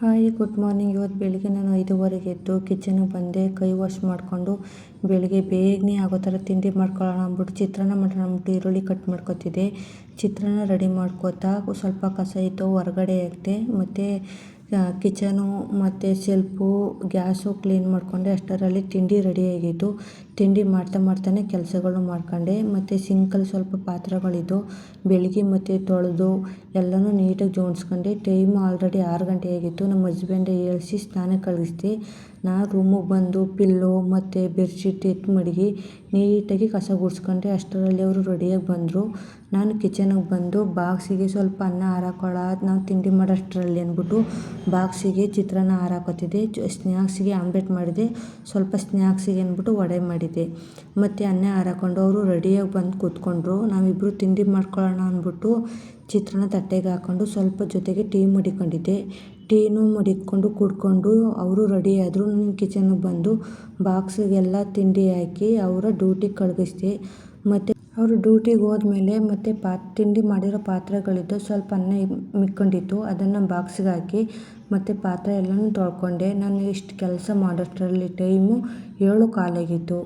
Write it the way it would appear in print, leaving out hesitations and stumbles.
Hi good morning. ಇವತ್ತು ಬೆಳಿಗ್ಗೆ ನಾನು 5:15ಗೆ ಎದ್ದು ಕಿಚನ್ಗೆ ಬಂದೆ. ಕೈ ವಾಶ್ ಮಾಡಿಕೊಂಡು ಬೆಳಿಗ್ಗೆ ಬೇಗನೆ ಆಗೋ ಥರ ತಿಂಡಿ ಮಾಡ್ಕೊಳ್ಳೋಣ ಅಂದ್ಬಿಟ್ಟು ಚಿತ್ರಾನ್ನ ಮಾಡೋಣ ಅಂದ್ಬಿಟ್ಟು ಈರುಳ್ಳಿ ಕಟ್ ಮಾಡ್ಕೊತಿದ್ದೆ. ಚಿತ್ರಾನ್ನ ರೆಡಿ ಮಾಡ್ಕೋತಾ ಸ್ವಲ್ಪ ಕಸ ಇತ್ತು ಹೊರಗಡೆ ಹಾಕಿದೆ. ಮತ್ತು ಕಿಚನು ಮತ್ತು ಸೆಲ್ಫು ಗ್ಯಾಸು ಕ್ಲೀನ್ ಮಾಡಿಕೊಂಡೆ. ಅಷ್ಟರಲ್ಲಿ ತಿಂಡಿ ರೆಡಿಯಾಗಿತ್ತು. ತಿಂಡಿ ಮಾಡ್ತಾನೆ ಕೆಲಸಗಳು ಮಾಡ್ಕೊಂಡೆ. ಮತ್ತು ಸಿಂಕಲ್ಲಿ ಸ್ವಲ್ಪ ಪಾತ್ರೆಗಳಿದ್ದು ಬೆಳಗ್ಗೆ ಮತ್ತು ತೊಳೆದು ಎಲ್ಲನೂ ನೀಟಾಗಿ ಜೋಡಿಸ್ಕೊಂಡೆ. ಟೈಮ್ ಆಲ್ರೆಡಿ 6 ಗಂಟೆ ಆಗಿತ್ತು. ನಮ್ಮ ಹಸ್ಬೆಂಡೇ ಏಳಿಸಿ ಸ್ನಾನಕ್ಕೆ ಕಳಿಸ್ದೆ. ನಾನು ರೂಮಿಗೆ ಬಂದು ಪಿಲ್ಲೋ ಮತ್ತು ಬೆಡ್ಶೀಟ್ ಎತ್ತು ಮಡಗಿ ನೀಟಾಗಿ ಕಸ ಗುಡಿಸ್ಕೊಂಡೆ. ಅಷ್ಟರಲ್ಲಿ ಅವರು ರೆಡಿಯಾಗಿ ಬಂದರು. ನಾನು ಕಿಚನ್ಗೆ ಬಂದು ಬಾಕ್ಸಿಗೆ ಸ್ವಲ್ಪ ಅನ್ನ ಹಾರಾಕೊಳ್ಳೋ ನಾವು ತಿಂಡಿ ಮಾಡೋಷ್ಟರಲ್ಲಿ ಅಂದ್ಬಿಟ್ಟು ಬಾಕ್ಸಿಗೆ ಚಿತ್ರಾನ್ನ ಹಾರಾಕೋತಿದ್ದೆ. ಸ್ನ್ಯಾಕ್ಸಿಗೆ ಆಮ್ಲೆಟ್ ಮಾಡಿದೆ. ಸ್ವಲ್ಪ ಸ್ನ್ಯಾಕ್ಸಿಗೆ ಅಂದ್ಬಿಟ್ಟು ವಡೆ ಮಾಡಿದ್ದೆ. ಮತ್ತು ಅನ್ನ ಹಾರಾಕೊಂಡು ಅವರು ರೆಡಿಯಾಗಿ ಬಂದು ಕೂತ್ಕೊಂಡ್ರು. ನಾವಿಬ್ಬರು ತಿಂಡಿ ಮಾಡ್ಕೊಳ್ಳೋಣ ಅಂದ್ಬಿಟ್ಟು ಚಿತ್ರಾನ್ನ ತಟ್ಟೆಗೆ ಹಾಕ್ಕೊಂಡು ಸ್ವಲ್ಪ ಜೊತೆಗೆ ಟೀ ಮಡಿಕೊಂಡಿದ್ದೆ. ಟೀನೂ ಮಡಿಕೊಂಡು ಕುಡ್ಕೊಂಡು ಅವರು ರೆಡಿ ಆದರು. ನಾನು ಕಿಚನ್ಗೆ ಬಂದು ಬಾಕ್ಸಿಗೆಲ್ಲ ತಿಂಡಿ ಹಾಕಿ ಅವರ ಡ್ಯೂಟಿಗೆ ಕಳುಹಿಸಿದೆ. ಮತ್ತು ಅವರು ಡ್ಯೂಟಿಗೆ ಹೋದ್ಮೇಲೆ ಮತ್ತು ತಿಂಡಿ ಮಾಡಿರೋ ಪಾತ್ರೆಗಳಿದ್ದು ಸ್ವಲ್ಪ ಅನ್ನ ಮಿಕ್ಕೊಂಡಿತ್ತು. ಅದನ್ನು ಬಾಕ್ಸಿಗೆ ಹಾಕಿ ಮತ್ತು ಪಾತ್ರೆ ಎಲ್ಲನೂ ತೊಳ್ಕೊಂಡೆ. ನಾನು ಇಷ್ಟು ಕೆಲಸ ಮಾಡೋಷ್ಟರಲ್ಲಿ ಟೈಮು 7:15 ಆಗಿತ್ತು.